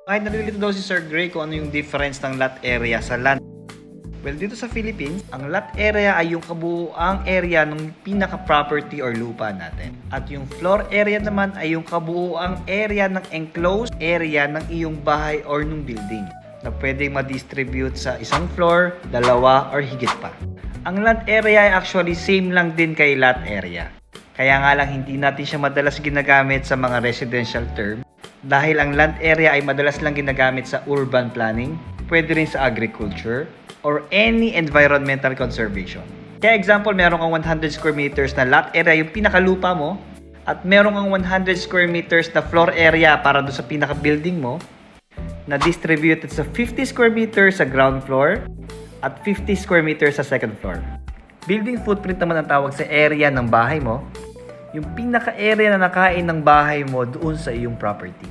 Kahit nalilito daw si Sir Gray kung ano yung difference ng lot area sa land. Well, dito sa Philippines, ang lot area ay yung kabuuang area ng pinaka-property or lupa natin. At yung floor area naman ay yung kabuuang area ng enclosed area ng iyong bahay or ng building na pwedeng ma-distribute sa isang floor, dalawa, or higit pa. Ang lot area ay actually same lang din kay lot area. Kaya nga lang hindi natin siya madalas ginagamit sa mga residential term dahil ang land area ay madalas lang ginagamit sa urban planning, pwede rin sa agriculture, or any environmental conservation. Kaya example, meron kang 100 square meters na lot area, yung pinakalupa mo, at meron kang 100 square meters na floor area para doon sa pinaka-building mo, na distributed sa 50 square meters sa ground floor at 50 square meters sa second floor. Building footprint naman ang tawag sa area ng bahay mo, yung pinaka-area na nakain ng bahay mo doon sa iyong property.